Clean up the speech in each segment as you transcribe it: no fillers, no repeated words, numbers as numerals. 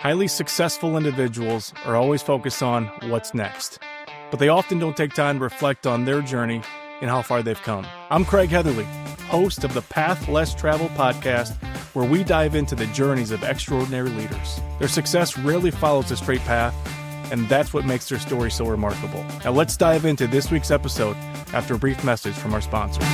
Highly successful individuals are always focused on what's next, but they often don't take time to reflect on their journey and how far they've come. I'm Craig Heatherly, host of the Path Less Traveled podcast, where we dive into the journeys of extraordinary leaders. Their success rarely follows a straight path, and that's what makes their story so remarkable. Now let's dive into this week's episode after a brief message from our sponsors.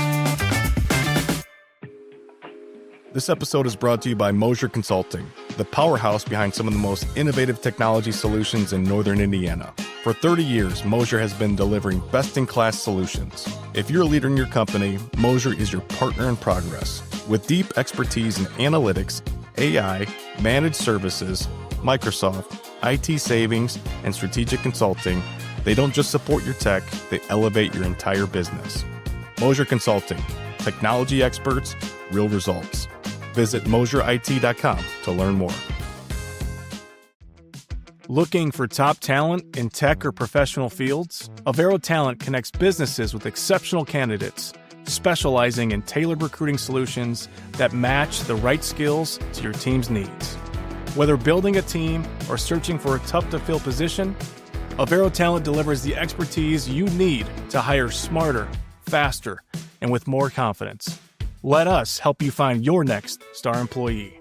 This episode is brought to you by Mosier Consulting, the powerhouse behind some of the most innovative technology solutions in northern Indiana. For 30 years, Mosier has been delivering best-in-class solutions. If you're a leader in your company, Mosier is your partner in progress. With deep expertise in analytics, AI, managed services, Microsoft, IT savings, and strategic consulting, they don't just support your tech, they elevate your entire business. Mosier Consulting, technology experts, real results. Visit MosierIT.com to learn more. Looking for top talent in tech or professional fields? Avero Talent connects businesses with exceptional candidates, specializing in tailored recruiting solutions that match the right skills to your team's needs. Whether building a team or searching for a tough-to-fill position, Avero Talent delivers the expertise you need to hire smarter, faster, and with more confidence. Let us help you find your next star employee.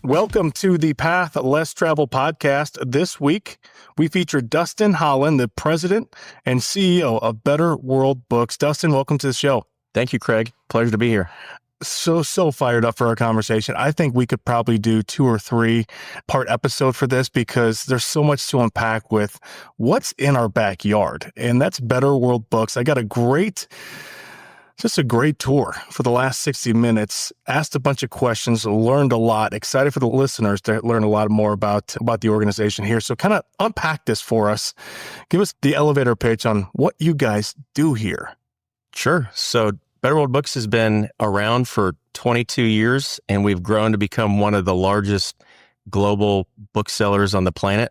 Welcome to the Path Less Traveled podcast. This week, we feature Dustin Holland, the president and CEO of Better World Books. Dustin, welcome to the show. Thank you, Craig. Pleasure to be here. So fired up for our conversation. I think we could probably do 2 or 3 part episode for this because there's so much to unpack with what's in our backyard. And that's Better World Books. I got a great tour for the last 60 minutes, asked a bunch of questions, learned a lot, excited for the listeners to learn a lot more about the organization here. So kind of unpack this for us. Give us the elevator pitch on what you guys do here. Sure. So Better World Books has been around for 22 years, and we've grown to become one of the largest global booksellers on the planet.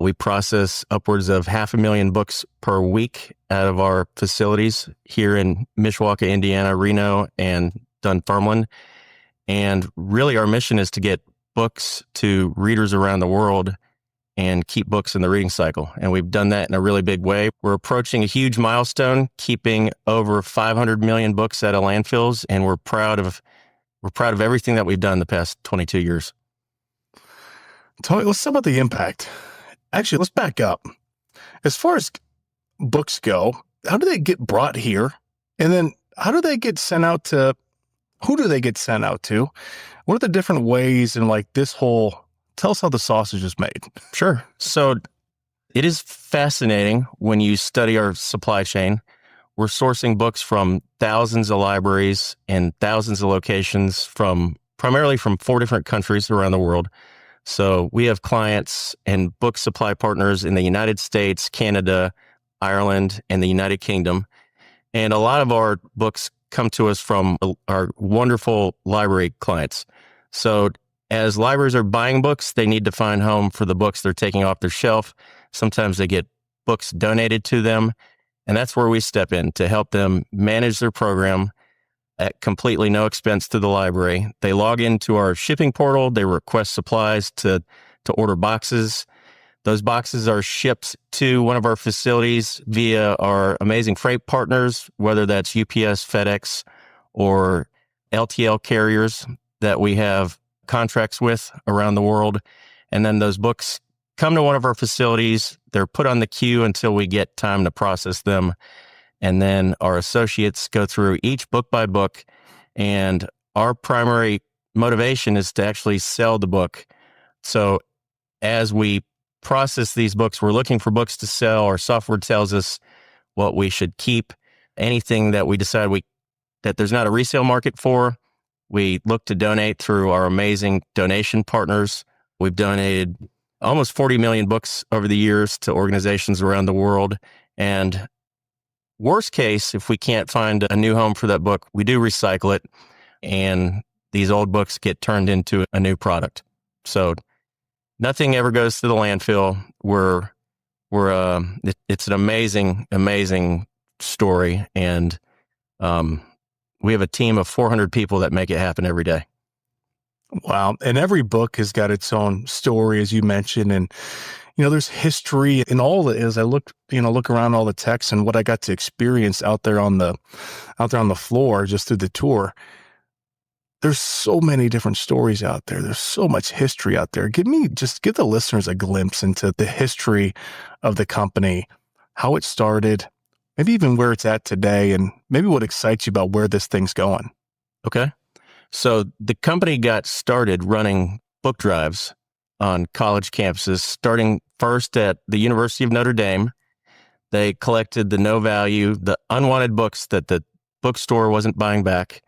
We process upwards of 500,000 books per week out of our facilities here in Mishawaka, Indiana, Reno, and Dunfermline. And really our mission is to get books to readers around the world and keep books in the reading cycle. And we've done that in a really big way. We're approaching a huge milestone, keeping over 500 million books out of landfills, and we're proud of everything that we've done the past 22 years. Tony, let's talk about the impact. Actually, let's back up. As far as books go, how do they get brought here? And then how do they get sent out to, who do they get sent out to? What are the different ways and tell us how the sausage is made. Sure. So it is fascinating when you study our supply chain. We're sourcing books from thousands of libraries and thousands of locations primarily from 4 different countries around the world. So we have clients and book supply partners in the United States, Canada, Ireland, and the United Kingdom. And a lot of our books come to us from our wonderful library clients. So as libraries are buying books, they need to find home for the books they're taking off their shelf. Sometimes they get books donated to them. And that's where we step in to help them manage their program at completely no expense to the library. They log into our shipping portal. They request supplies to order boxes. Those boxes are shipped to one of our facilities via our amazing freight partners, whether that's UPS, FedEx, or LTL carriers that we have contracts with around the world. And then those books come to one of our facilities. They're put on the queue until we get time to process them. And then our associates go through each book by book. And our primary motivation is to actually sell the book. So as we process these books, we're looking for books to sell. Our software tells us what we should keep. Anything that we decide that there's not a resale market for, we look to donate through our amazing donation partners. We've donated almost 40 million books over the years to organizations around the world. And worst case, if we can't find a new home for that book, we do recycle it, and these old books get turned into a new product. So nothing ever goes to the landfill. It's an amazing story, and we have a team of 400 people that make it happen every day. Wow. And every book has got its own story, as you mentioned. And, there's history in all it is. I look around all the text and what I got to experience out there on the floor just through the tour. There's so many different stories out there. There's so much history out there. Give the listeners a glimpse into the history of the company, how it started, maybe even where it's at today, and maybe what excites you about where this thing's going. Okay. So the company got started running book drives on college campuses, starting first at the University of Notre Dame. They collected the no value, the unwanted books that the bookstore wasn't buying back.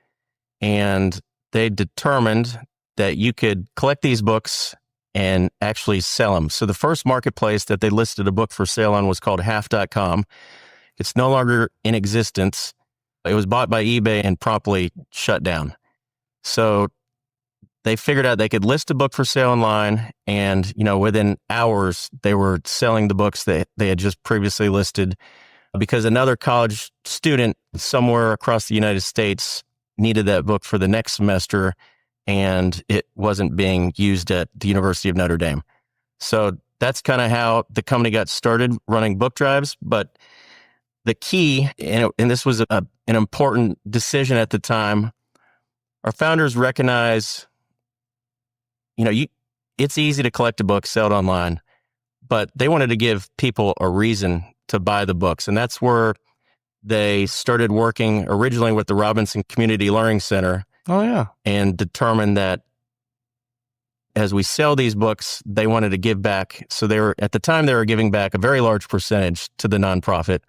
And they determined that you could collect these books and actually sell them. So the first marketplace that they listed a book for sale on was called half.com. It's no longer in existence. It was bought by eBay and promptly shut down. So they figured out they could list a book for sale online, and within hours they were selling the books that they had just previously listed, because another college student somewhere across the United States needed that book for the next semester, and it wasn't being used at the University of Notre Dame. So that's kind of how the company got started, running book drives. But the key, and this was an important decision at the time, our founders recognize, it's easy to collect a book, sell it online, but they wanted to give people a reason to buy the books. And that's where they started working originally with the Robinson Community Learning Center. Oh, yeah. And determined that as we sell these books, they wanted to give back. So at the time, they were giving back a very large percentage to the nonprofit.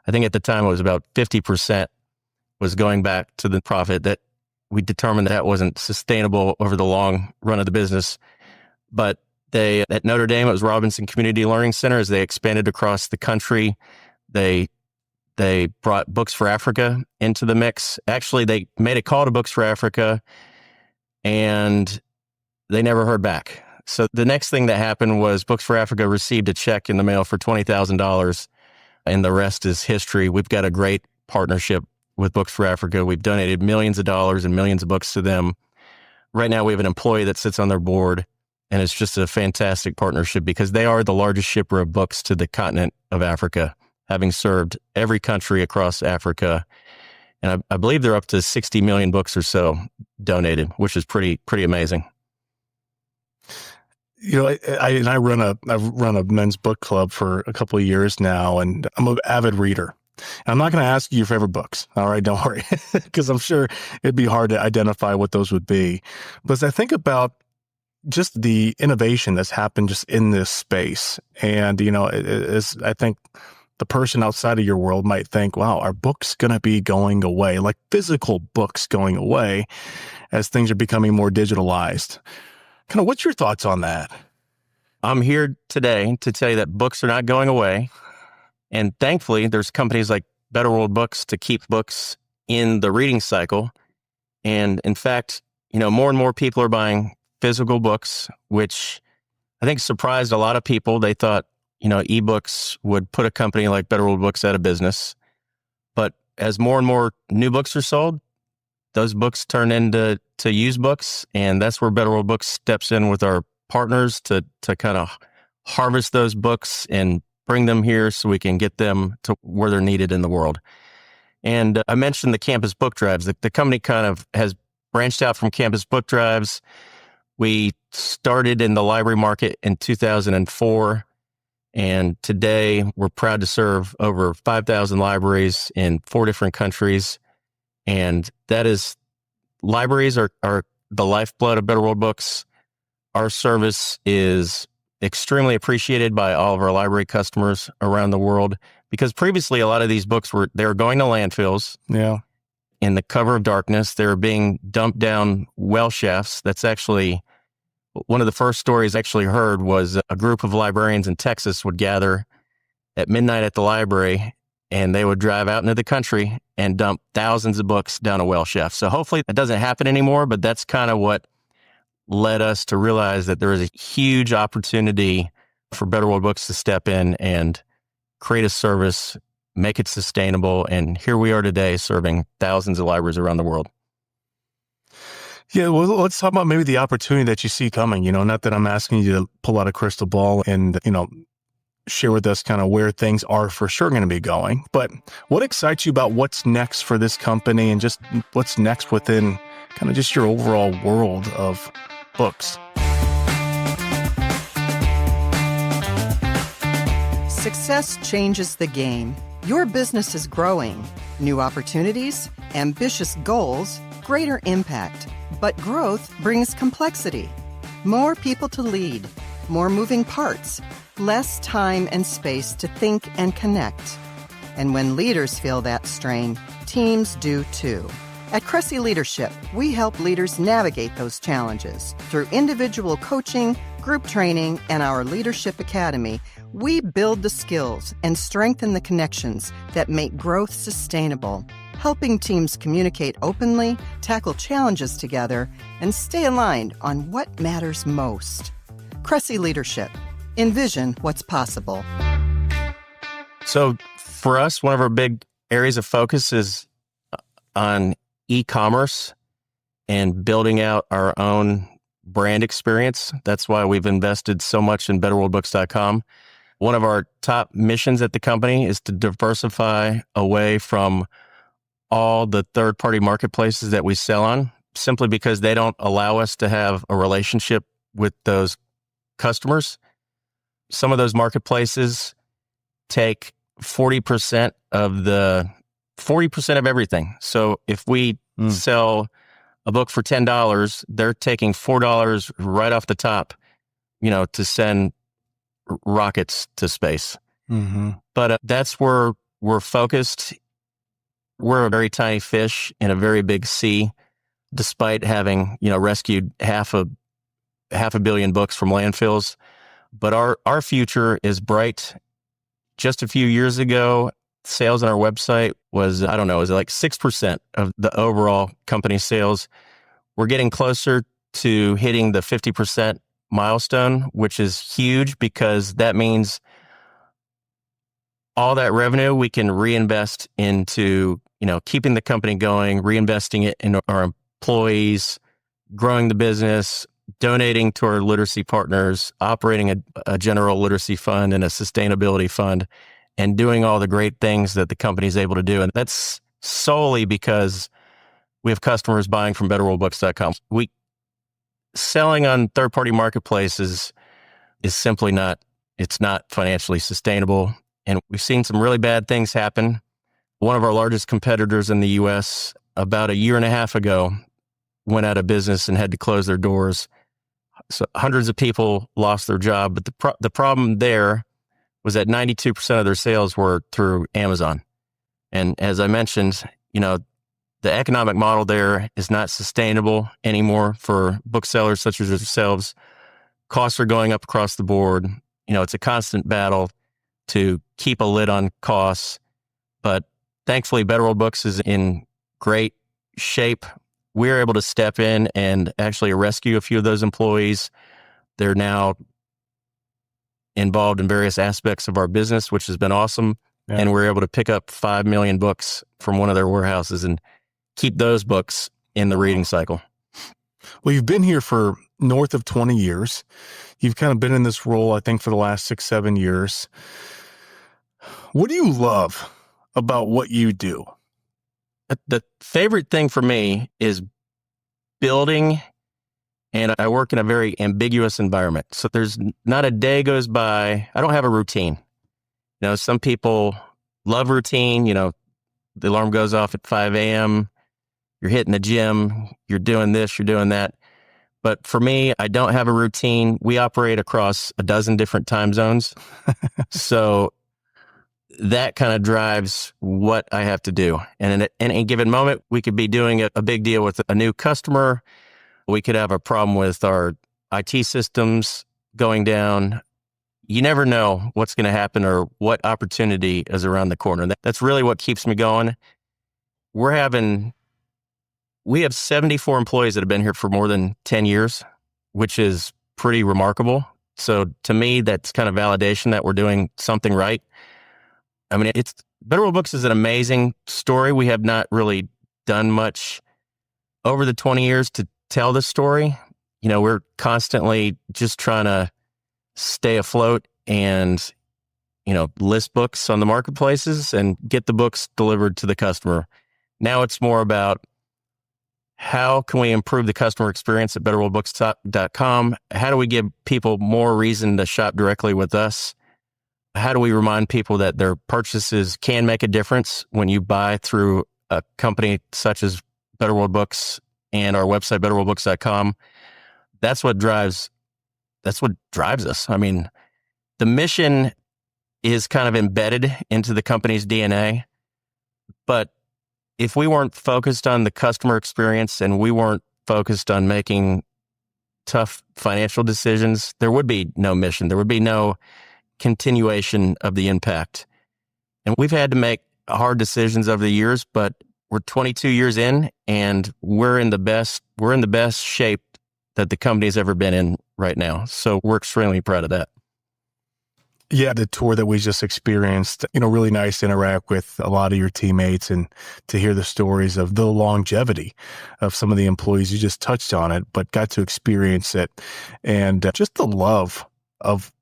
I think at the time it was about 50% was going back to the profit. That we determined that wasn't sustainable over the long run of the business. But at Notre Dame, it was Robinson Community Learning Center. As they expanded across the country, they brought Books for Africa into the mix. Actually, they made a call to Books for Africa, and they never heard back. So the next thing that happened was Books for Africa received a check in the mail for $20,000, and the rest is history. We've got a great partnership with Books for Africa. We've donated millions of dollars and millions of books to them. Right now, we have an employee that sits on their board, and it's just a fantastic partnership because they are the largest shipper of books to the continent of Africa, having served every country across Africa. And I believe they're up to 60 million books or so donated, which is pretty amazing. I've run a men's book club for a couple of years now, and I'm an avid reader. I'm not going to ask you your favorite books. All right, don't worry, because I'm sure it'd be hard to identify what those would be. But as I think about just the innovation that's happened just in this space, and I think the person outside of your world might think, wow, are books going to be going away, like physical books going away as things are becoming more digitalized? Kind of what's your thoughts on that? I'm here today to tell you that books are not going away. And thankfully, there's companies like Better World Books to keep books in the reading cycle. And in fact, more and more people are buying physical books, which I think surprised a lot of people. They thought, ebooks would put a company like Better World Books out of business. But as more and more new books are sold, those books turn into used books. And that's where Better World Books steps in with our partners to kind of harvest those books and bring them here so we can get them to where they're needed in the world. And I mentioned the campus book drives. The company kind of has branched out from campus book drives. We started in the library market in 2004. And today we're proud to serve over 5,000 libraries in 4 different countries. And libraries are the lifeblood of Better World Books. Our service is extremely appreciated by all of our library customers around the world, because previously a lot of these books were going to landfills. Yeah. In the cover of darkness. They were being dumped down well shafts. That's actually one of the first stories I actually heard was a group of librarians in Texas would gather at midnight at the library, and they would drive out into the country and dump thousands of books down a well shaft. So hopefully that doesn't happen anymore, but that's kind of what led us to realize that there is a huge opportunity for Better World Books to step in and create a service, make it sustainable. And here we are today serving thousands of libraries around the world. Yeah, well, let's talk about maybe the opportunity that you see coming. Not that I'm asking you to pull out a crystal ball and, share with us kind of where things are for sure going to be going. But what excites you about what's next for this company and just what's next within kind of just your overall world of books? Success changes the game. Your business is growing. New opportunities, ambitious goals, greater impact. But growth brings complexity. More people to lead, more moving parts, less time and space to think and connect. And when leaders feel that strain, teams do too. At Cressy Leadership, we help leaders navigate those challenges. Through individual coaching, group training, and our Leadership Academy, we build the skills and strengthen the connections that make growth sustainable, helping teams communicate openly, tackle challenges together, and stay aligned on what matters most. Cressy Leadership. Envision what's possible. So for us, one of our big areas of focus is on e-commerce and building out our own brand experience. That's why we've invested so much in betterworldbooks.com. One of our top missions at the company is to diversify away from all the third-party marketplaces that we sell on, simply because they don't allow us to have a relationship with those customers. Some of those marketplaces take 40% of everything. So if we sell a book for $10, they're taking $4 right off the top, to send rockets to space. Mm-hmm. But that's where we're focused. We're a very tiny fish in a very big sea, despite having, rescued half a billion books from landfills. But our future is bright. Just a few years ago, sales on our website was, it was like 6% of the overall company sales. We're getting closer to hitting the 50% milestone, which is huge because that means all that revenue we can reinvest into, keeping the company going, reinvesting it in our employees, growing the business, donating to our literacy partners, operating a general literacy fund and a sustainability fund, and doing all the great things that the company is able to do. And that's solely because we have customers buying from betterworldbooks.com. Selling on third-party marketplaces is simply not financially sustainable. And we've seen some really bad things happen. One of our largest competitors in the U.S. about a year and a half ago went out of business and had to close their doors. So hundreds of people lost their job. But the problem there was that 92% of their sales were through Amazon. And as I mentioned, the economic model there is not sustainable anymore for booksellers such as yourselves. Costs are going up across the board. It's a constant battle to keep a lid on costs. But thankfully, Better World Books is in great shape. We're able to step in and actually rescue a few of those employees. They're now involved in various aspects of our business, which has been awesome. Yeah. And we're able to pick up 5 million books from one of their warehouses and keep those books in the reading cycle. Well, you've been here for north of 20 years. You've kind of been in this role, I think, for the last 6-7 years. What do you love about what you do? The favorite thing for me is building, and I work in a very ambiguous environment. So there's not a day goes by, I don't have a routine. Some people love routine. The alarm goes off at 5 a.m., you're hitting the gym, you're doing this, you're doing that. But for me, I don't have a routine. We operate across a dozen different time zones. So that kind of drives what I have to do. And in any given moment, we could be doing a big deal with a new customer. We could have a problem with our IT systems going down. You never know what's going to happen or what opportunity is around the corner. That's really what keeps me going. We have 74 employees that have been here for more than 10 years, which is pretty remarkable. So to me, that's kind of validation that we're doing something right. I mean, Better World Books is an amazing story. We have not really done much over the 20 years to tell the story. We're constantly just trying to stay afloat and, list books on the marketplaces and get the books delivered to the customer. Now it's more about how can we improve the customer experience at betterworldbooks.com? How do we give people more reason to shop directly with us? How do we remind people that their purchases can make a difference when you buy through a company such as Better World Books and our website, betterworldbooks.com? That's what drives us. I mean, the mission is kind of embedded into the company's DNA, but if we weren't focused on the customer experience and we weren't focused on making tough financial decisions, there would be no mission. There would be no continuation of the impact. And we've had to make hard decisions over the years, but we're 22 years in and we're in the best shape that the company's ever been in right now. So we're extremely proud of that. Yeah, the tour that we just experienced, really nice to interact with a lot of your teammates and to hear the stories of the longevity of some of the employees. You just touched on it, but got to experience it. And just the love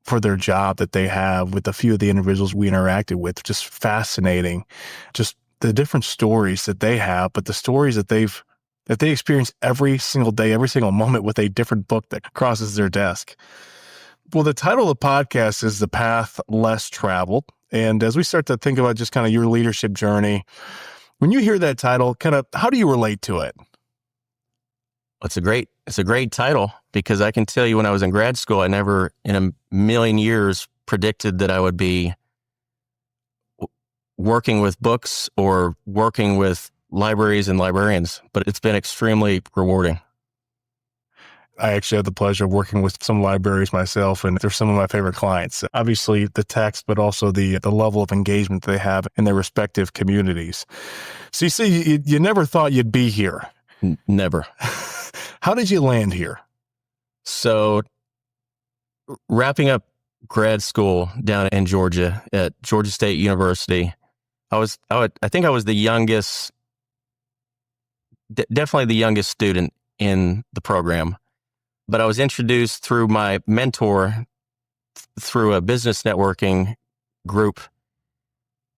for their job that they have with a few of the individuals we interacted with, just fascinating. Just the different stories that they have, but the stories that they experience every single day, every single moment with a different book that crosses their desk. Well, the title of the podcast is The Path Less Traveled. And as we start to think about just kind of your leadership journey, when you hear that title, kind of how do you relate to it? It's a great title because I can tell you when I was in grad school, I never in a million years predicted that I would be working with books or working with libraries and librarians, but it's been extremely rewarding. I actually have the pleasure of working with some libraries myself, and they're some of my favorite clients. Obviously, the text, but also the level of engagement they have in their respective communities. So you say you never thought you'd be here. Never. How did you land here? So wrapping up grad school down in Georgia at Georgia State University, I think I was the youngest, definitely the youngest student in the program. But I was introduced through my mentor through a business networking group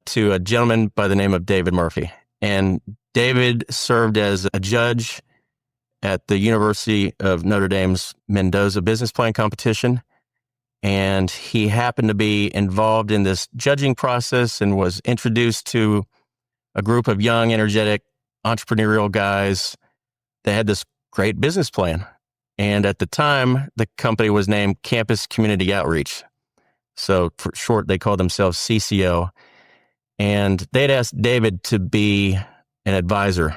to a gentleman by the name of David Murphy. And David served as a judge at the University of Notre Dame's Mendoza business plan competition. And he happened to be involved in this judging process and was introduced to a group of young, energetic, entrepreneurial guys that had this great business plan. And at the time, the company was named Campus Community Outreach. So for short, they called themselves CCO. And they'd asked David to be an advisor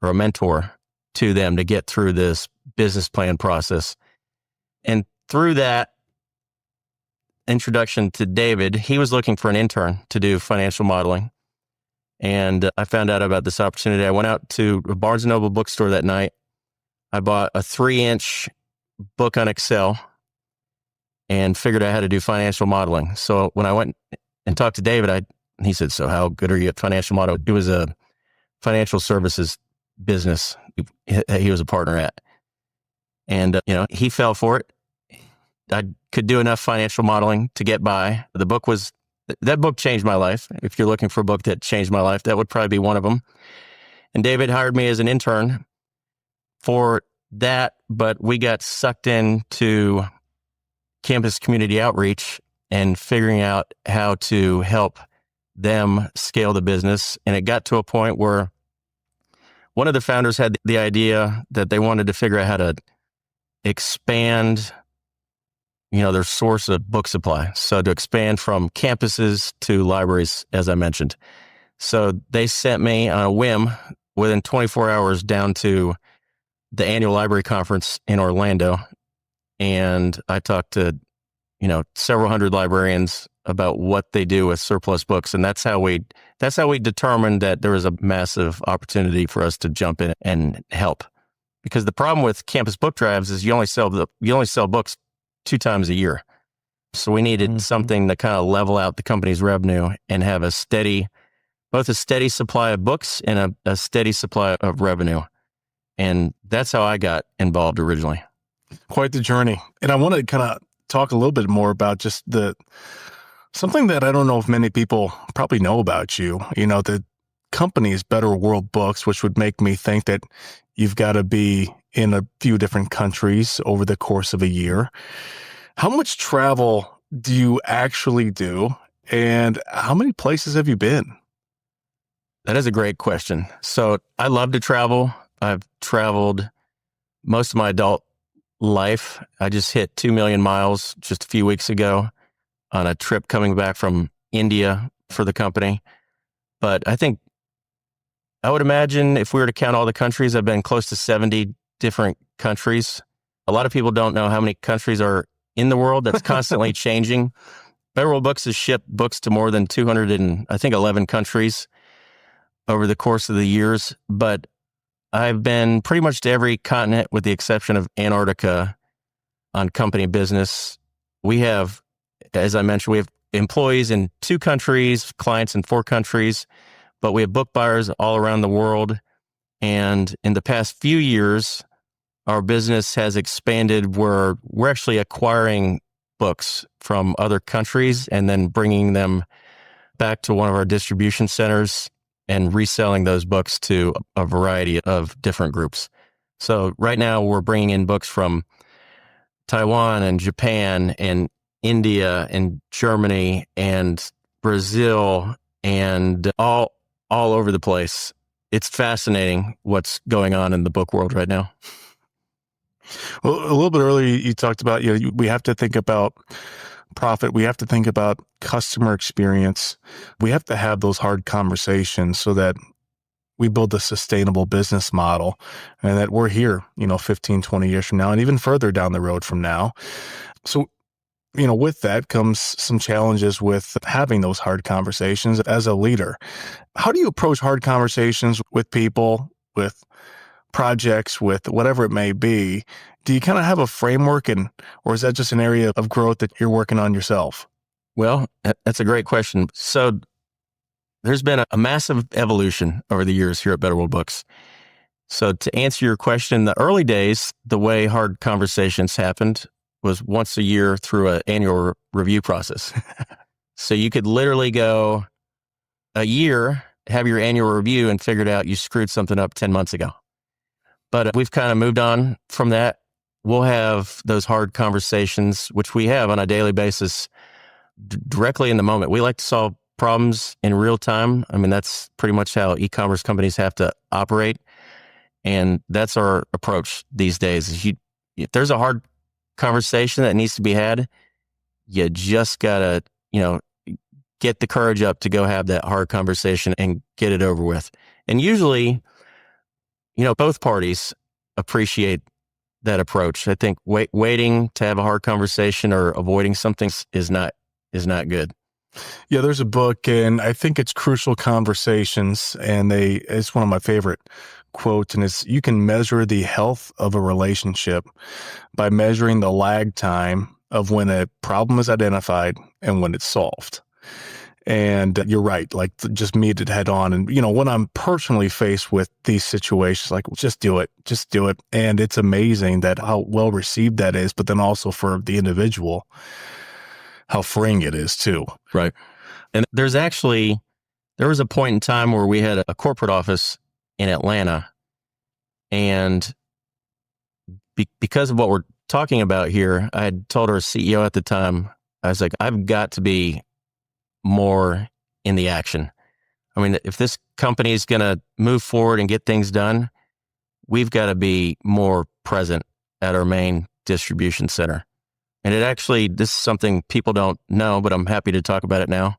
or a mentor to them to get through this business plan process. And through that introduction to David, he was looking for an intern to do financial modeling. And I found out about this opportunity. I went out to a Barnes & Noble bookstore that night. I bought a 3-inch book on Excel and figured out how to do financial modeling. So when I went and talked to David, he said, "So how good are you at financial modeling?" It was a financial services business he was a partner at. And, he fell for it. I could do enough financial modeling to get by. That book changed my life. If you're looking for a book that changed my life, that would probably be one of them. And David hired me as an intern for that, but we got sucked into campus community outreach and figuring out how to help them scale the business. And it got to a point where one of the founders had the idea that they wanted to figure out how to expand, their source of book supply. So to expand from campuses to libraries, as I mentioned. So they sent me on a whim within 24 hours down to the annual library conference in Orlando. And I talked to, several hundred librarians about what they do with surplus books. And that's how we determined that there was a massive opportunity for us to jump in and help. Because the problem with campus book drives is you only sell books 2 times a year. So we needed something to kind of level out the company's revenue and have both a steady supply of books and a steady supply of revenue. And that's how I got involved originally. Quite the journey. And I want to kind of talk a little bit more about just something that I don't know if many people probably know about you. The company is Better World Books, which would make me think that you've got to be in a few different countries over the course of a year. How much travel do you actually do? And how many places have you been? That is a great question. So I love to travel. I've traveled most of my adult life. I just hit 2 million miles just a few weeks ago on a trip coming back from India for the company. But I would imagine if we were to count all the countries, I've been close to 70 different countries. A lot of people don't know how many countries are in the world. That's constantly changing. Better World Books has shipped books to more than 11 countries over the course of the years. But I've been pretty much to every continent with the exception of Antarctica on company business. We have, as I mentioned, we have employees in 2 countries, clients in 4 countries, but we have book buyers all around the world. And in the past few years, our business has expanded where we're actually acquiring books from other countries and then bringing them back to one of our distribution centers and reselling those books to a variety of different groups. So right now we're bringing in books from Taiwan and Japan and India and Germany and Brazil and all over the place. It's fascinating what's going on in the book world right now. Well, a little bit earlier, you talked about, we have to think about profit. We have to think about customer experience. We have to have those hard conversations so that we build a sustainable business model and that we're here, 15, 20 years from now and even further down the road from now. So, with that comes some challenges with having those hard conversations as a leader. How do you approach hard conversations with people, with projects, with whatever it may be? Do you kind of have a framework or is that just an area of growth that you're working on yourself? Well, that's a great question. So there's been a massive evolution over the years here at Better World Books. So to answer your question, in the early days, the way hard conversations happened was once a year through an annual review process. So you could literally go a year, have your annual review and figured out you screwed something up 10 months ago. But we've kind of moved on from that. We'll have those hard conversations, which we have on a daily basis, directly in the moment. We like to solve problems in real time. I mean, that's pretty much how e-commerce companies have to operate. And that's our approach these days. If there's a hard conversation that needs to be had, you just got to, get the courage up to go have that hard conversation and get it over with. And usually, both parties appreciate that approach. I think waiting to have a hard conversation or avoiding something is not good. Yeah, there's a book, and I think it's Crucial Conversations, and it's one of my favorite quotes, and it's, you can measure the health of a relationship by measuring the lag time of when a problem is identified and when it's solved. And you're right, like just meet it head on. And, when I'm personally faced with these situations, like just do it. And it's amazing that how well received that is, but then also for the individual, how freeing it is too. Right. And there was a point in time where we had a corporate office in Atlanta. And because of what we're talking about here, I had told our CEO at the time, I was like, I've got to be more in the action. I mean, if this company is going to move forward and get things done, we've got to be more present at our main distribution center. And this is something people don't know, but I'm happy to talk about it now.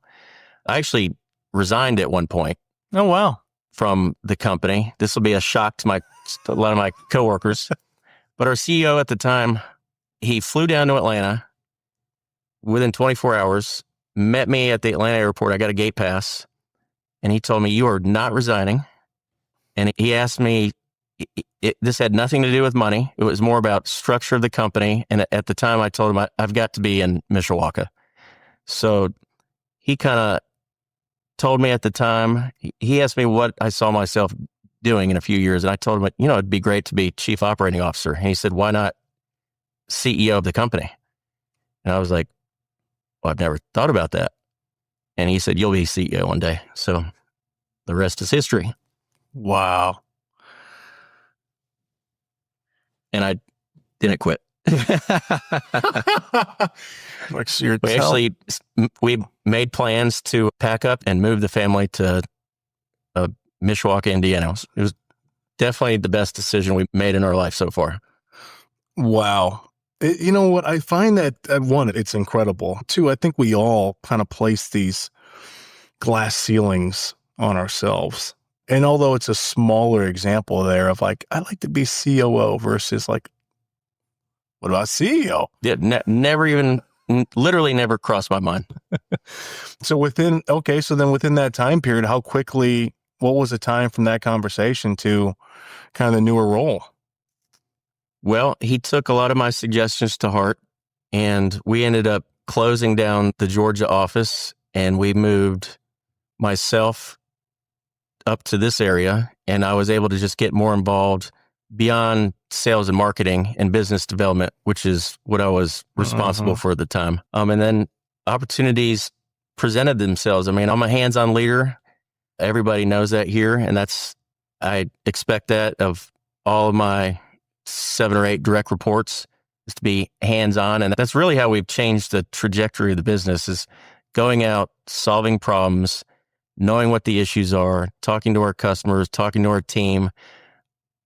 I actually resigned at one point. Oh, wow. From the company. This will be a shock to a lot of my coworkers. But our CEO at the time, he flew down to Atlanta within 24 hours, met me at the Atlanta airport. I got a gate pass. And he told me, you are not resigning. And he asked me, this had nothing to do with money. It was more about structure of the company. And at the time I told him I've got to be in Mishawaka. So he kind of told me at the time, he asked me what I saw myself doing in a few years. And I told him, it'd be great to be chief operating officer. And he said, why not CEO of the company? And I was like, well, I've never thought about that. And he said, you'll be CEO one day. So the rest is history. Wow. And I didn't quit. We made plans to pack up and move the family to Mishawaka, Indiana. It was definitely the best decision we made in our life so far. Wow. You know what? I find that, one, it's incredible. Two, I think we all kind of place these glass ceilings on ourselves. And although it's a smaller example there of like, I like to be COO versus like, what about CEO? Yeah, literally never crossed my mind. So within that time period, what was the time from that conversation to kind of the newer role? Well, he took a lot of my suggestions to heart, and we ended up closing down the Georgia office, and we moved myself up to this area, and I was able to just get more involved beyond sales and marketing and business development, which is what I was responsible for at the time. And then opportunities presented themselves. I mean, I'm a hands-on leader. Everybody knows that here, and I expect that of all of my 7 or 8 direct reports, is to be hands-on. And that's really how we've changed the trajectory of the business, is going out, solving problems, knowing what the issues are, talking to our customers, talking to our team.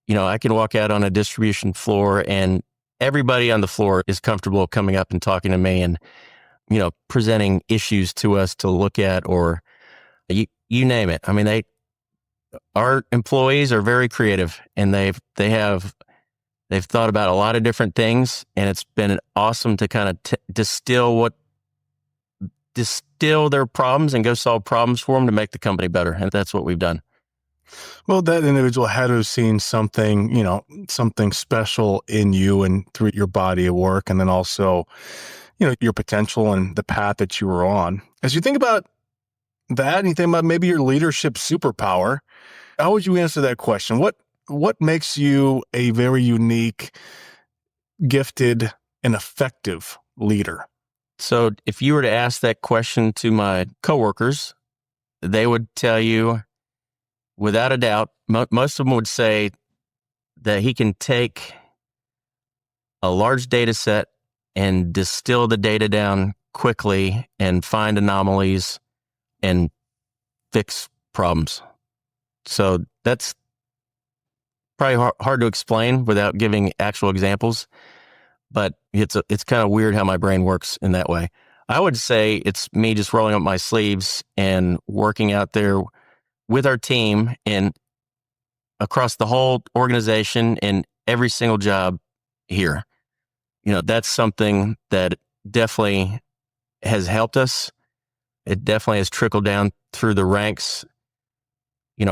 I can walk out on a distribution floor and everybody on the floor is comfortable coming up and talking to me and, presenting issues to us to look at, or you name it. I mean, our employees are very creative, and they've thought about a lot of different things, and it's been awesome to kind of distill their problems and go solve problems for them to make the company better. And that's what we've done. Well, that individual had to have seen something special in you and through your body of work, and then also, your potential and the path that you were on. As you think about that, and you think about maybe your leadership superpower, how would you answer that question? What makes you a very unique, gifted, and effective leader? So if you were to ask that question to my coworkers, they would tell you, without a doubt, most of them would say that he can take a large data set and distill the data down quickly and find anomalies and fix problems. So that's probably hard to explain without giving actual examples, but it's kind of weird how my brain works in that way. I would say it's me just rolling up my sleeves and working out there with our team and across the whole organization and every single job here. That's something that definitely has helped us. It definitely has trickled down through the ranks.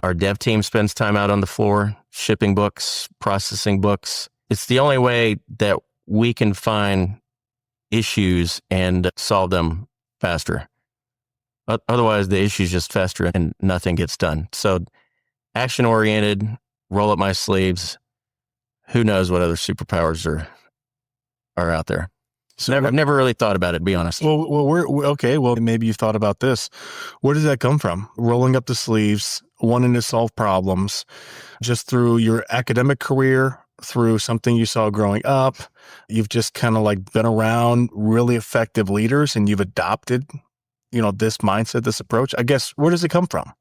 Our dev team spends time out on the floor, shipping books, processing books. It's the only way that we can find issues and solve them faster. Otherwise, the issues just fester and nothing gets done. So action-oriented, roll up my sleeves. Who knows what other superpowers are out there. So I've never really thought about it, to be honest. Well, we're okay. Well, maybe you've thought about this. Where does that come from? Rolling up the sleeves, wanting to solve problems, just through your academic career, through something you saw growing up. You've just kind of like been around really effective leaders and you've adopted, this mindset, this approach. I guess, where does it come from?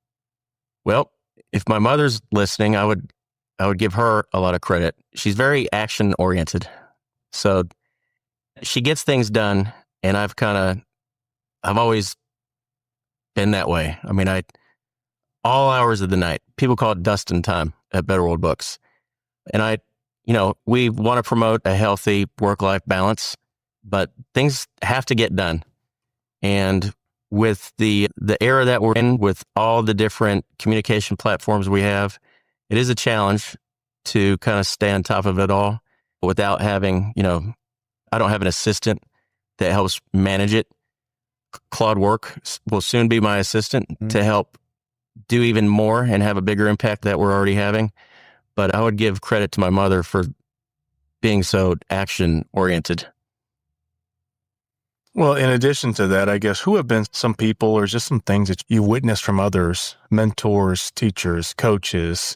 Well, if my mother's listening, I would give her a lot of credit. She's very action oriented. So she gets things done, and I've always been that way. I mean, all hours of the night, people call it Dustin time at Better World Books. And we want to promote a healthy work-life balance, but things have to get done. And with the era that we're in, with all the different communication platforms we have, it is a challenge to kind of stay on top of it all without having, I don't have an assistant that helps manage it. Claude Work will soon be my assistant to help do even more and have a bigger impact that we're already having. But I would give credit to my mother for being so action oriented. Well, in addition to that, I guess, who have been some people or just some things that you witnessed from others, mentors, teachers, coaches,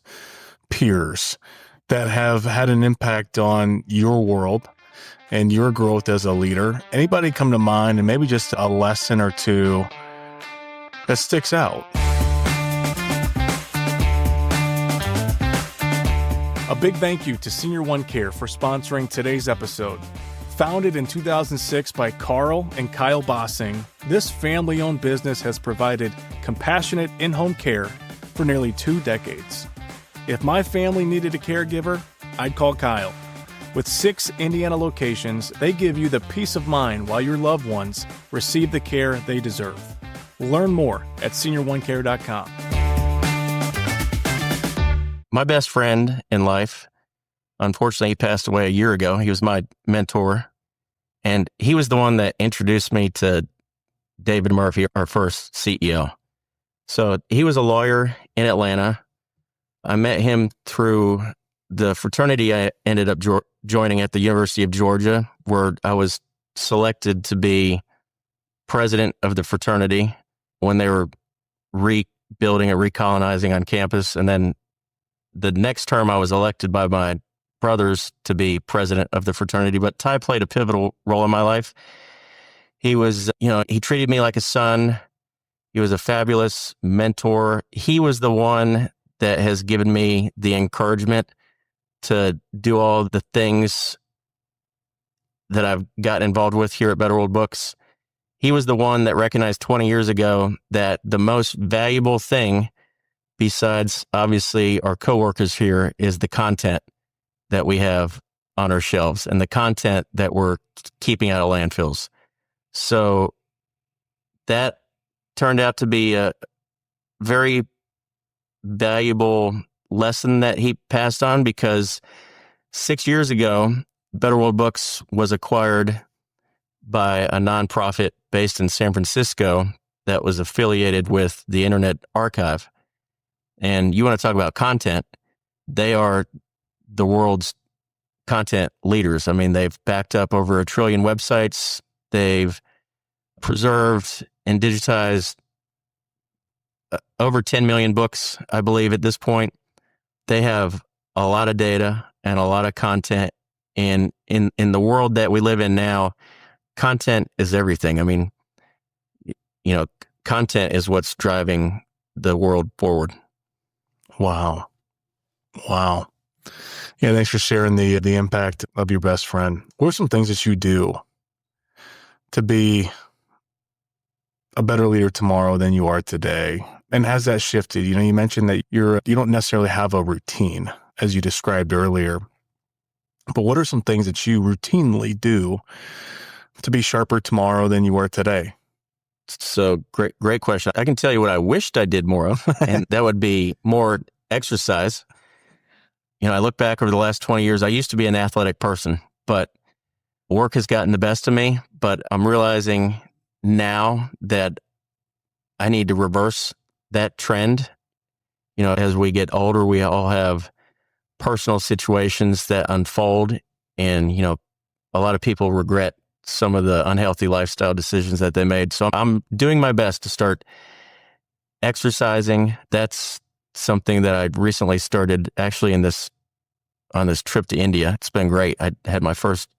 peers, that have had an impact on your world and your growth as a leader? Anybody come to mind, and maybe just a lesson or two that sticks out? A big thank you to Senior One Care for sponsoring today's episode. Founded in 2006 by Carl and Kyle Bossing, this family-owned business has provided compassionate in-home care for nearly 2 decades. If my family needed a caregiver, I'd call Kyle. With 6 Indiana locations, they give you the peace of mind while your loved ones receive the care they deserve. Learn more at senior1care.com. My best friend in life, unfortunately, he passed away a year ago. He was my mentor, and he was the one that introduced me to David Murphy, our first CEO. So he was a lawyer in Atlanta. I met him through the fraternity I ended up joining at the University of Georgia, where I was selected to be president of the fraternity when they were rebuilding and recolonizing on campus. And then the next term I was elected by my brothers to be president of the fraternity. But Ty played a pivotal role in my life. He was, he treated me like a son. He was a fabulous mentor. He was the one that has given me the encouragement to do all the things that I've gotten involved with here at Better World Books. He was the one that recognized 20 years ago that the most valuable thing, besides obviously our coworkers here, is the content that we have on our shelves and the content that we're keeping out of landfills. So that turned out to be a very valuable lesson that he passed on, because 6 years ago, Better World Books was acquired by a nonprofit based in San Francisco that was affiliated with the Internet Archive. And you want to talk about content, they are the world's content leaders. I mean, they've backed up over 1 trillion websites. They've preserved and digitized over 10 million books, I believe, at this point. They have a lot of data and a lot of content. And in the world that we live in now, content is everything. I mean, content is what's driving the world forward. Wow. Yeah, thanks for sharing the impact of your best friend. What are some things that you do to be a better leader tomorrow than you are today? And has that shifted? You mentioned that you don't necessarily have a routine, as you described earlier. But what are some things that you routinely do to be sharper tomorrow than you were today? So great question. I can tell you what I wished I did more of, and that would be more exercise. I look back over the last 20 years, I used to be an athletic person, but work has gotten the best of me. But I'm realizing now that I need to reverse that trend. As we get older, we all have personal situations that unfold, and, a lot of people regret some of the unhealthy lifestyle decisions that they made. So I'm doing my best to start exercising. That's something that I recently started actually on this trip to India. It's been great. I had my first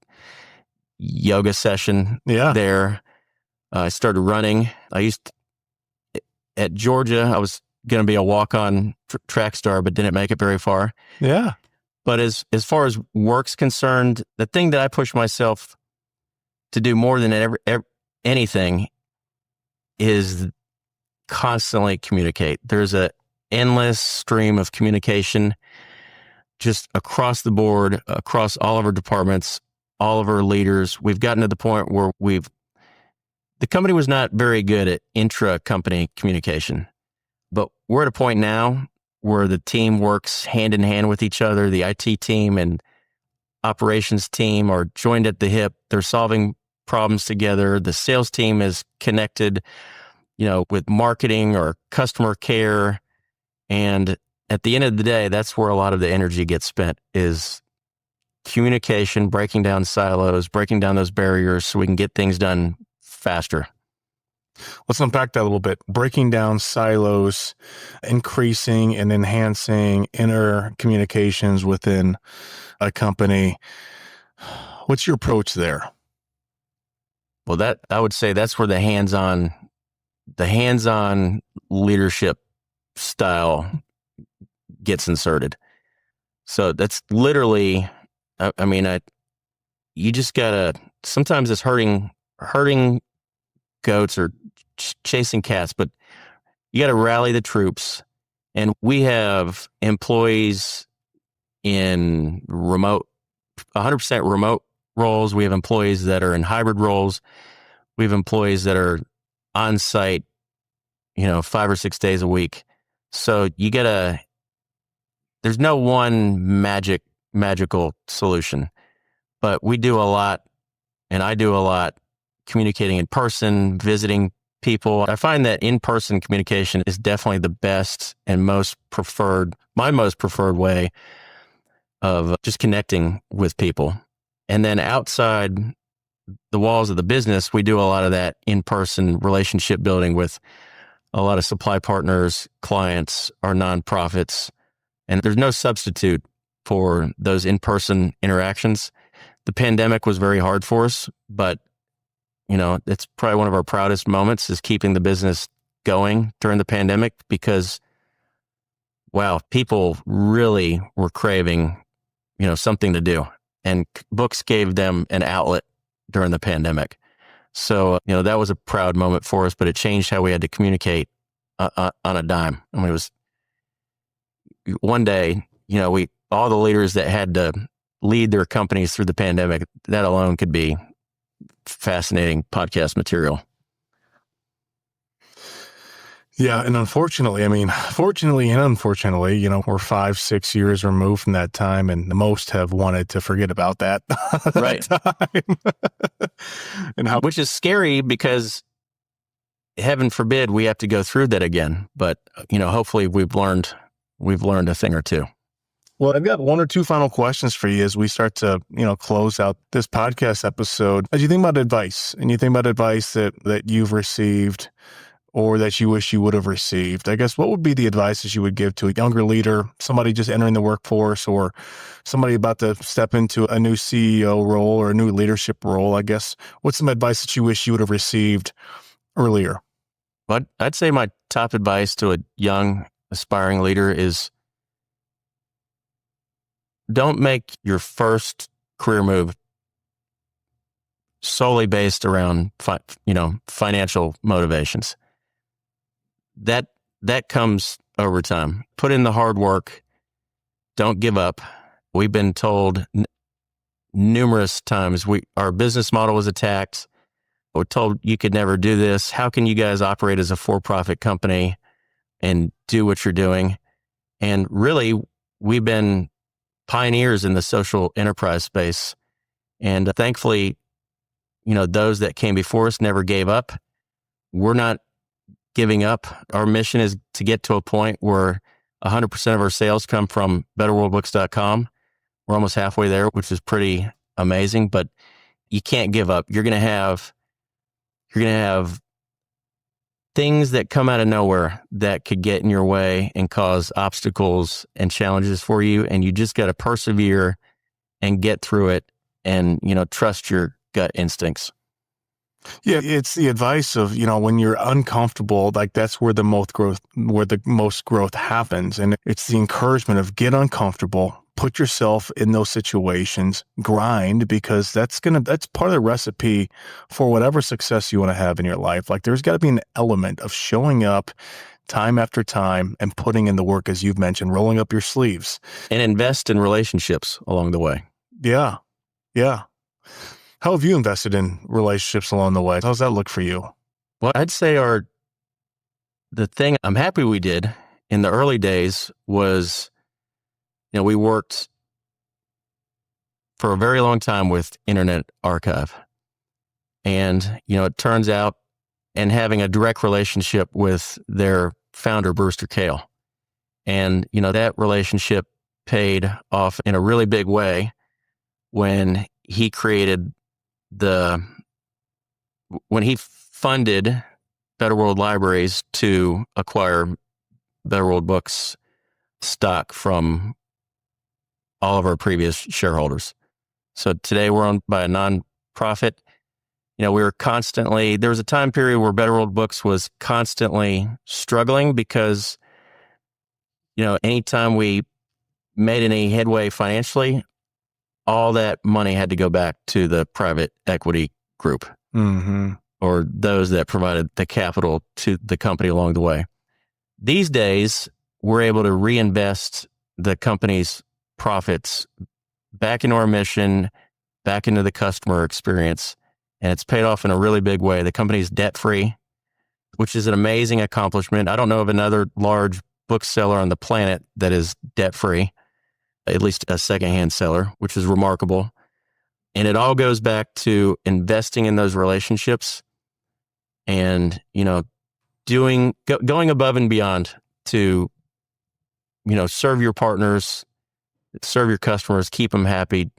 yoga session there. I started running. At Georgia, I was going to be a walk-on track star, but didn't make it very far. Yeah. But as far as work's concerned, the thing that I push myself to do more than anything is constantly communicate. There's an endless stream of communication just across the board, across all of our departments, all of our leaders. We've gotten to the point where the company was not very good at intra-company communication, but we're at a point now where the team works hand in hand with each other. The IT team and operations team are joined at the hip. They're solving problems together. The sales team is connected, with marketing or customer care. And at the end of the day, that's where a lot of the energy gets spent, is communication, breaking down silos, breaking down those barriers so we can get things done faster. Let's unpack that a little bit. Breaking down silos, increasing and enhancing inner communications within a company. What's your approach there? Well, that I would say that's where the hands-on leadership style gets inserted. So that's literally, you just gotta, sometimes it's herding goats or chasing cats, but you gotta rally the troops. And we have employees in 100% remote roles. We have employees that are in hybrid roles. We have employees that are on site, 5 or 6 days a week. So there's no one magical solution, but we do a lot, and I do a lot communicating in person, visiting people. I find that in-person communication is definitely the best and my most preferred way of just connecting with people. And then outside the walls of the business, we do a lot of that in-person relationship building with a lot of supply partners, clients, our nonprofits. And there's no substitute for those in-person interactions. The pandemic was very hard for us, but it's probably one of our proudest moments is keeping the business going during the pandemic, because, wow, people really were craving, something to do. And books gave them an outlet during the pandemic. So, that was a proud moment for us, but it changed how we had to communicate on a dime. I mean, it was one day, all the leaders that had to lead their companies through the pandemic, that alone could be fascinating podcast material. Yeah. And fortunately and unfortunately, we're 5-6 years removed from that time, and most have wanted to forget about that. Right. And which is scary, because heaven forbid we have to go through that again. But, hopefully we've learned a thing or two. Well, I've got one or two final questions for you as we start to, close out this podcast episode. As you think about advice, and you think about advice that you've received or that you wish you would have received, I guess, what would be the advice that you would give to a younger leader, somebody just entering the workforce, or somebody about to step into a new CEO role or a new leadership role? I guess, what's some advice that you wish you would have received earlier? But I'd say my top advice to a young aspiring leader is, don't make your first career move solely based around, financial motivations. That comes over time. Put in the hard work. Don't give up. We've been told numerous times our business model was attacked. We're told you could never do this. How can you guys operate as a for-profit company and do what you're doing? And really, we've been pioneers in the social enterprise space. And thankfully, those that came before us never gave up. We're not giving up. Our mission is to get to a point where 100% of our sales come from betterworldbooks.com. We're almost halfway there, which is pretty amazing, but you can't give up. You're going to have things that come out of nowhere that could get in your way and cause obstacles and challenges for you. And you just got to persevere and get through it and, trust your gut instincts. Yeah, it's the advice of, when you're uncomfortable, like that's where the most growth happens. And it's the encouragement of get uncomfortable, put yourself in those situations, grind, because that's part of the recipe for whatever success you want to have in your life. Like there's got to be an element of showing up time after time and putting in the work, as you've mentioned, rolling up your sleeves. And invest in relationships along the way. Yeah. Yeah. How have you invested in relationships along the way? How's that look for you? Well, I'd say the thing I'm happy we did in the early days was, we worked for a very long time with Internet Archive. And, it turns out, and having a direct relationship with their founder, Brewster Kahle. And, that relationship paid off in a really big way when he funded Better World Libraries to acquire Better World Books stock from all of our previous shareholders. So today we're owned by a nonprofit. There was a time period where Better World Books was constantly struggling because, anytime we made any headway financially, all that money had to go back to the private equity group or those that provided the capital to the company along the way. These days, we're able to reinvest the company's profits back into our mission, back into the customer experience, and it's paid off in a really big way. The company's debt-free, which is an amazing accomplishment. I don't know of another large bookseller on the planet that is debt-free, at least a secondhand seller, which is remarkable. And it all goes back to investing in those relationships and, going above and beyond to, serve your partners, serve your customers, keep them happy,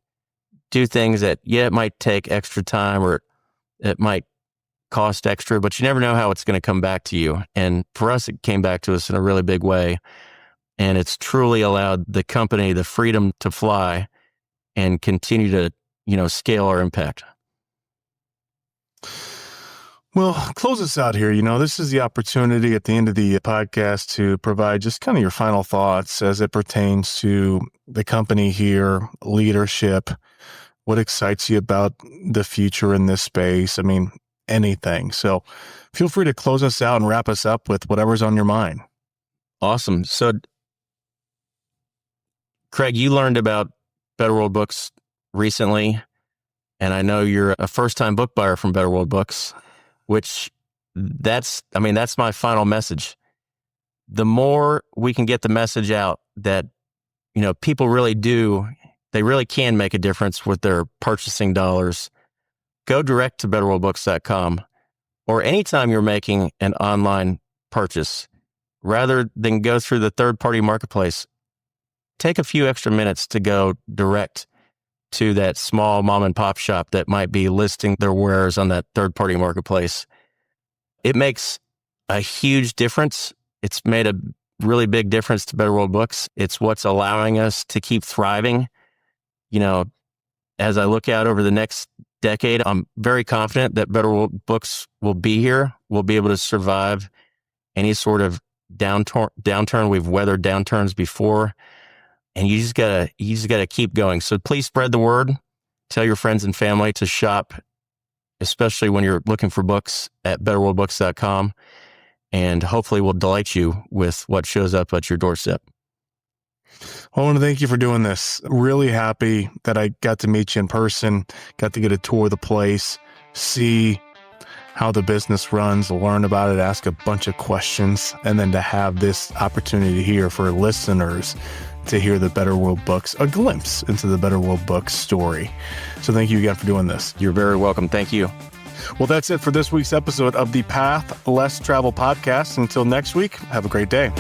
do things that, it might take extra time or it might cost extra, but you never know how it's going to come back to you. And for us, it came back to us in a really big way. And it's truly allowed the company the freedom to fly and continue to, scale our impact. Well, close us out here. This is the opportunity at the end of the podcast to provide just kind of your final thoughts as it pertains to the company here, leadership, what excites you about the future in this space. I mean, anything. So feel free to close us out and wrap us up with whatever's on your mind. Awesome. So, Craig, you learned about Better World Books recently, and I know you're a first-time book buyer from Better World Books, which that's my final message. The more we can get the message out that, people they really can make a difference with their purchasing dollars, go direct to betterworldbooks.com, or anytime you're making an online purchase, rather than go through the third-party marketplace, take a few extra minutes to go direct to that small mom and pop shop that might be listing their wares on that third-party marketplace. It makes a huge difference. It's made a really big difference to Better World Books. It's what's allowing us to keep thriving. As I look out over the next decade, I'm very confident that Better World Books will be here. We'll be able to survive any sort of downturn. We've weathered downturns before. And you just gotta keep going. So please spread the word. Tell your friends and family to shop, especially when you're looking for books at betterworldbooks.com. And hopefully we'll delight you with what shows up at your doorstep. I want to thank you for doing this. Really happy that I got to meet you in person, got to get a tour of the place, see how the business runs, learn about it, ask a bunch of questions, and then to have this opportunity here for listeners to hear the Better World Books, a glimpse into the Better World Books story. So thank you again for doing this. You're very welcome. Thank you. Well, that's it for this week's episode of the Path Less Travel podcast. Until next week, have a great day.